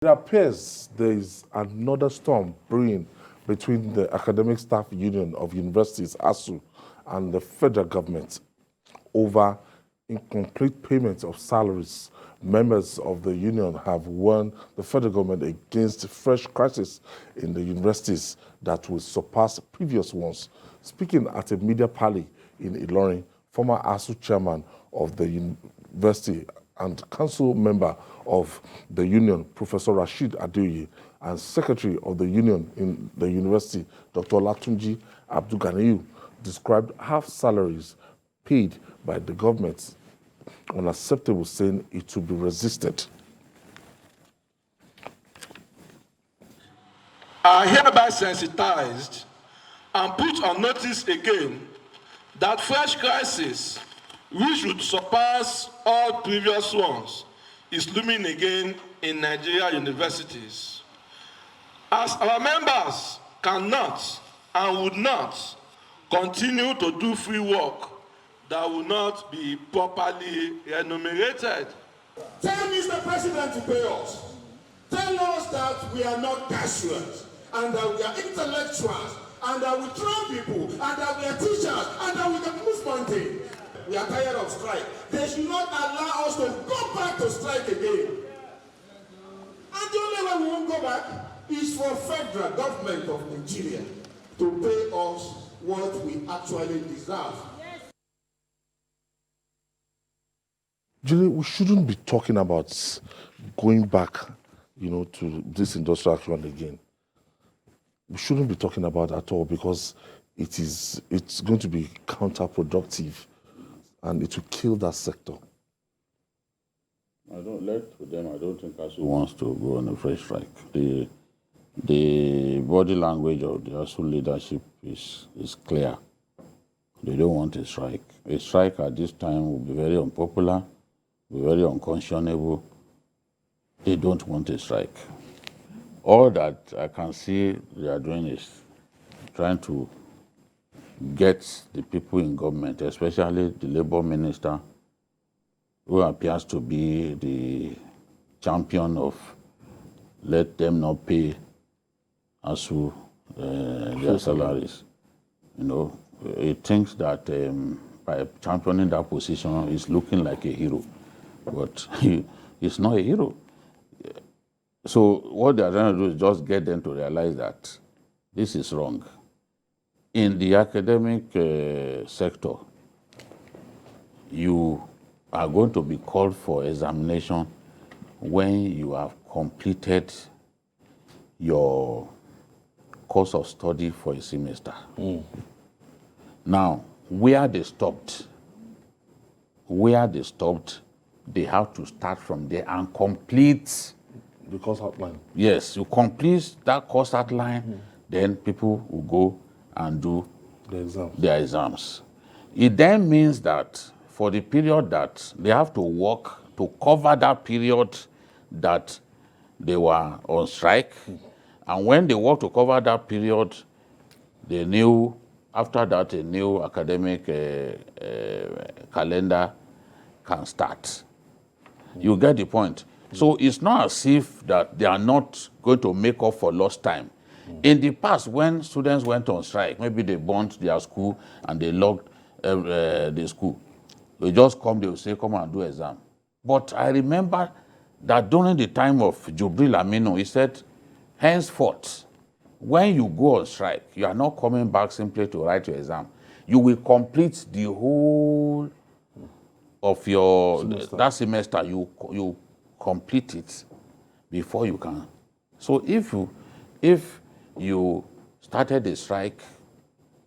It appears there is another storm brewing between the Academic Staff Union of Universities, ASUU, and the federal government over incomplete payment of salaries. Members of the union have warned the federal government against fresh crisis in the universities that will surpass previous ones. Speaking at a media party in Ilorin, former ASUU chairman of the university and council member of the union, Professor Rashid Adeoye, and secretary of the union in the university, Dr. Latunji Abdulganiyu, described half salaries paid by the government unacceptable, saying it will be resisted. Are hereby sensitized and put on notice again that fresh crisis, which would surpass all previous ones, is looming again in Nigeria universities. As our members cannot and would not continue to do free work that will not be properly remunerated. Tell Mr. President to pay us. Tell us that we are not casuals, and that we are intellectuals, and that we train people, and that we are teachers, and that we can move mountain. We are tired of strike. They should not allow us to go back to strike again. And the only way we won't go back is for federal government of Nigeria to pay us what we actually deserve. Julie, we shouldn't be talking about going back, to this industrial action again. We shouldn't be talking about that at all, because it's going to be counterproductive and it will kill that sector. I don't think ASUU wants to go on a fresh strike. The body language of the ASUU leadership is clear. They don't want a strike. A strike at this time will be very unpopular, be very unconscionable. They don't want a strike. All that I can see they are doing is trying to get the people in government, especially the labor minister, who appears to be the champion of let them not pay ASUU their salaries. He thinks that by championing that position, he's looking like a hero, but he's not a hero. So what they are trying to do is just get them to realize that this is wrong. In the academic sector, you are going to be called for examination when you have completed your course of study for a semester. Now, where they stopped, they have to start from there and complete the course outline. Yes, you complete that course outline, then people will go and do their exams. It then means that for the period that they have to work to cover that period that they were on strike, and when they work to cover that period, after that a new academic calendar can start. You get the point. So it's not as if that they are not going to make up for lost time. In the past, when students went on strike, maybe they burnt their school and they locked the school. They just come, they will say, come and do exam. But I remember that during the time of Jubril Aminu, he said, henceforth, when you go on strike, you are not coming back simply to write your exam. You will complete the whole of your that semester. You complete it before you can. So if you started the strike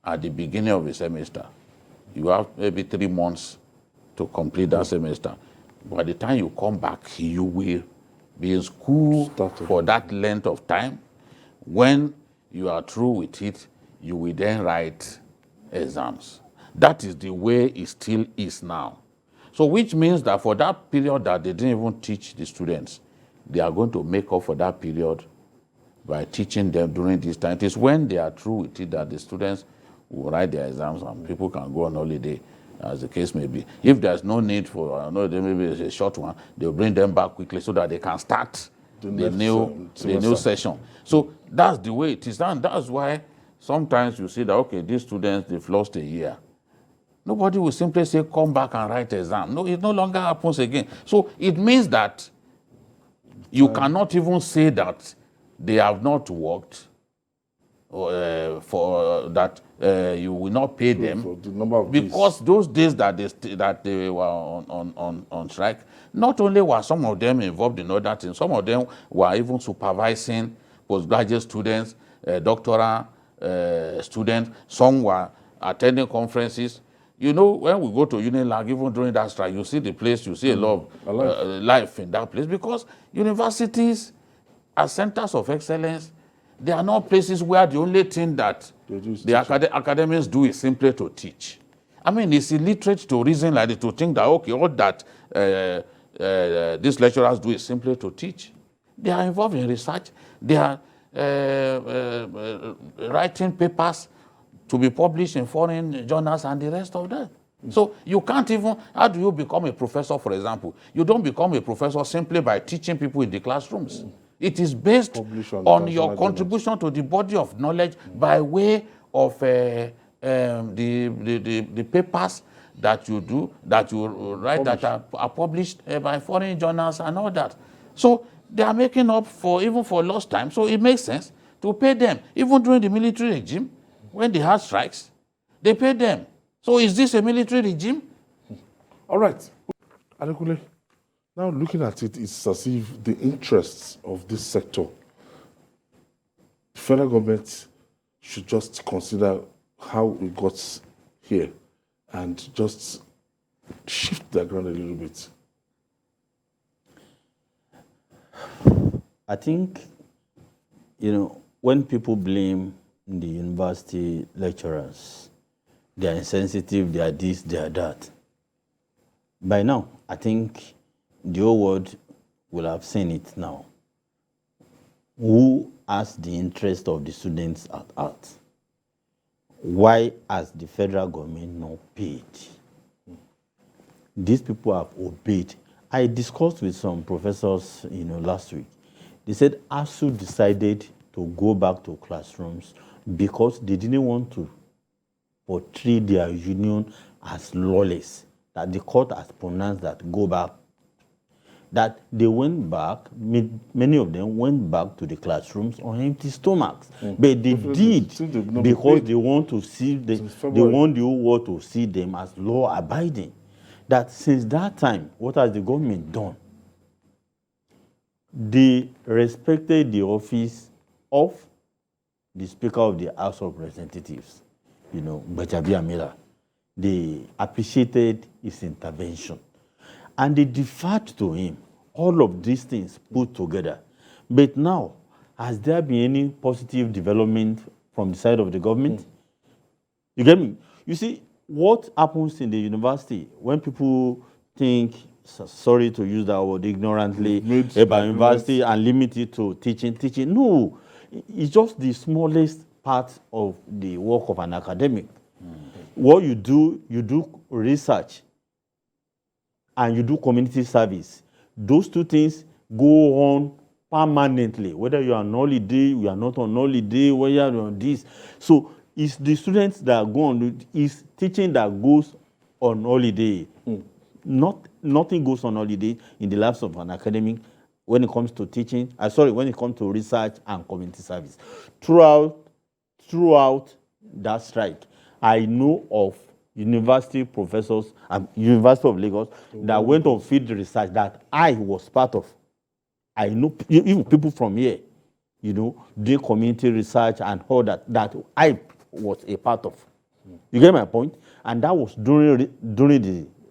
at the beginning of the semester, you have maybe 3 months to complete that semester. By the time you come back, you will be in school for that length of time. When you are through with it, you will then write exams. That is the way it still is now. So which means that for that period that they didn't even teach the students, they are going to make up for that period by teaching them during this time. It is when they are through with it that the students will write their exams and people can go on holiday, as the case may be. If there's no need for, maybe it's a short one, they'll bring them back quickly so that they can start the the next, new semester. session. So that's the way it is, and that's why sometimes you see that, okay, these students, they've lost a year. Nobody will simply say, come back and write exam. No, it no longer happens again. So it means that you cannot even say that they have not worked for that you will not pay them For the number of because days. those days that they were on strike, not only were some of them involved in other things, some of them were even supervising postgraduate students, doctoral students. Some were attending conferences. You know, when we go to Unilag, even during that strike, you see the place, you see a lot of life in that place, because universities are centers of excellence. They are not places where the only thing that the academics do is simply to teach. I mean, it's illiterate to reason like this, to think that, okay, all that these lecturers do is simply to teach. They are involved in research. They are writing papers to be published in foreign journals and the rest of that. So you can't even, how do you become a professor, for example? You don't become a professor simply by teaching people in the classrooms. It is based on your contribution to the body of knowledge by way of the papers that you do, that you write, that are published by foreign journals and all that. So they are making up for, even for lost time. So it makes sense to pay them. Even during the military regime, when they had strikes, they paid them. So is this a military regime? All right. Adekunle, now looking at it, it's as if the interests of this sector, the federal government should just consider how we got here and just shift the ground a little bit. I think, when people blame the university lecturers, they are insensitive, they are this, they are that. By now, I think the whole world will have seen it now. Who has the interest of the students at heart? Why has the federal government not paid? These people have obeyed. I discussed with some professors, last week. They said ASUU decided to go back to classrooms because they didn't want to portray their union as lawless, that the court has pronounced that go back. That they went back, many of them went back to the classrooms on empty stomachs. But they did because they want to see, they want the whole world to see them as law-abiding. That since that time, what has the government done? They respected the office of the Speaker of the House of Representatives, Gbajabi Amila. They appreciated his intervention. And they deferred to him. All of these things put together. But now, has there been any positive development from the side of the government? You get me? You see, what happens in the university when people think, sorry to use that word ignorantly, about university and limit it to teaching? No, it's just the smallest part of the work of an academic. What you do research and you do community service. Those two things go on permanently, whether you are on holiday, you are not on holiday, whether you are on this. So it's the students that go on, it's teaching that goes on holiday. Nothing goes on holiday in the lives of an academic when it comes to teaching, when it comes to research and community service. Throughout that strike, I know of university professors at University of Lagos that went on field research that I was part of. I know even people from here, do community research and all that I was a part of. You get my point? And that was during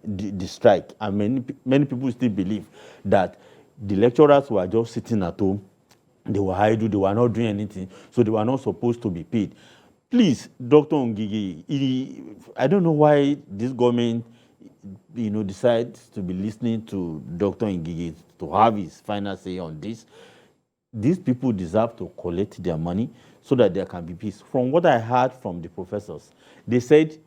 the strike. And many people still believe that the lecturers were just sitting at home, they were idle, they were not doing anything, so they were not supposed to be paid. Please, Dr. Ngigi, I don't know why this government, decides to be listening to Dr. Ngigi to have his final say on this. These people deserve to collect their money so that there can be peace. From what I heard from the professors, they said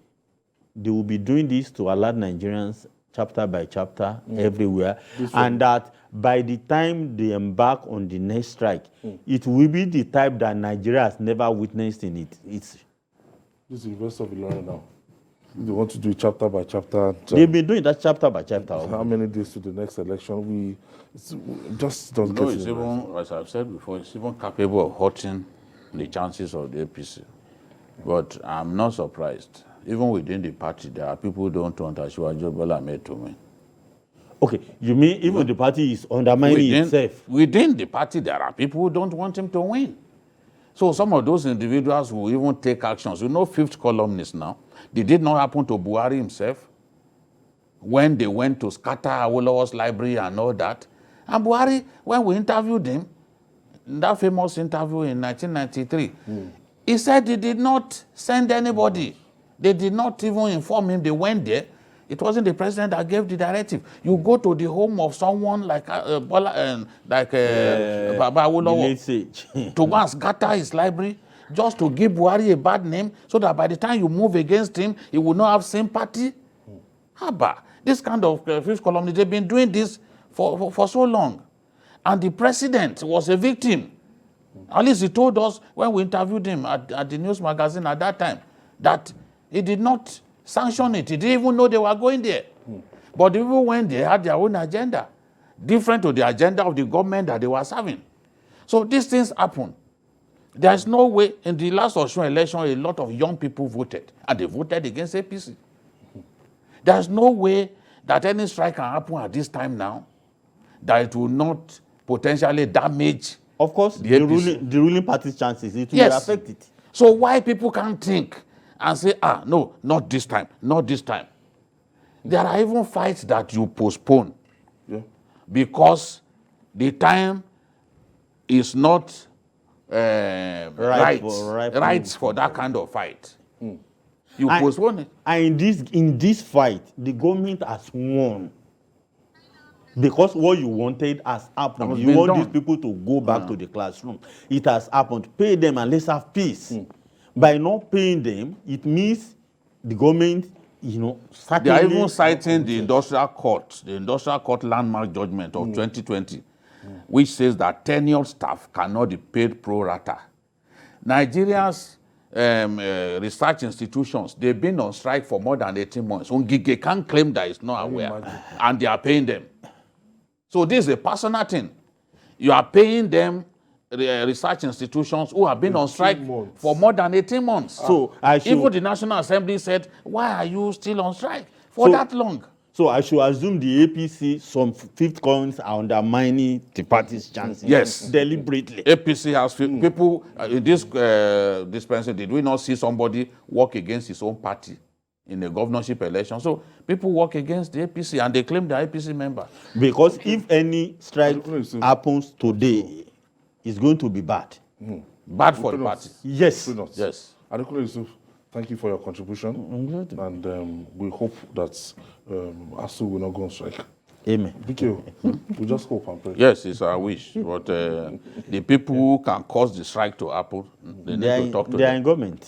they will be doing this to alert Nigerians chapter by chapter everywhere, and that by the time they embark on the next strike, it will be the type that Nigeria has never witnessed in its This is the University of Ilorin now. They want to do it chapter by chapter. They've been doing that chapter by chapter. How many days to the next election? It's just don't No, get it's it. even, as I've said before, it's even capable of hurting the chances of the APC. But I'm not surprised. Even within the party, there are people who don't want Asiwaju Bola Ahmed to win. Okay, you mean even the party is undermining itself? Within the party, there are people who don't want him to win. So some of those individuals will even take actions. You know, fifth columnist now. Did it not happen to Buhari himself? When they went to scatter Awolowo's library and all that. And Buhari, when we interviewed him, in that famous interview in 1993, he said he did not send anybody. They did not even inform him they went there. It wasn't the president that gave the directive. You go to the home of someone like Baba Awolowo to go and scatter his library just to give Buhari a bad name so that by the time you move against him, he will not have sympathy. Haba, this kind of fifth columnist, they've been doing this for so long. And the president was a victim. At least he told us when we interviewed him at the news magazine at that time that he did not sanction it. He didn't even know they were going there. But the people went there had their own agenda, different to the agenda of the government that they were serving. So these things happen. There's no way, in the last Osun election, a lot of young people voted, and they voted against APC. There's no way that any strike can happen at this time now that it will not potentially damage. Of course, the ruling party's chances, it will affect it. So why people can't think and say, no, not this time, not this time. There are even fights that you postpone because the time is not right for that kind of fight. You postpone it. And in this fight, the government has won. Because what you wanted has happened. You want these people to go back to the classroom. It has happened. Pay them and let's have peace. By not paying them, it means the government, certainly... They are even citing the Industrial Court landmark judgment of 2020, which says that tenured staff cannot be paid pro rata. Nigeria's research institutions, they've been on strike for more than 18 months. Ngige can't claim that it's not aware, and they are paying them. So this is a personal thing. You are paying them, the research institutions who have been on strike for more than 18 months. So even the National Assembly said, why are you still on strike for that long? So I should assume the APC, some fifth columns are undermining the party's chances. Yes. Deliberately. APC has people, in this dispensation, did we not see somebody work against his own party in a governorship election? So people work against the APC and they claim they're APC member. Because if any strike happens today, it's going to be bad. Bad for the party. Yes. Yes. Adekunle Yusuf, thank you for your contribution. And we hope that ASUU will not go on strike. Amen. We just hope and pray. Yes, it's our wish. But the people who can cause the strike to happen, they need to talk to them. They are in government.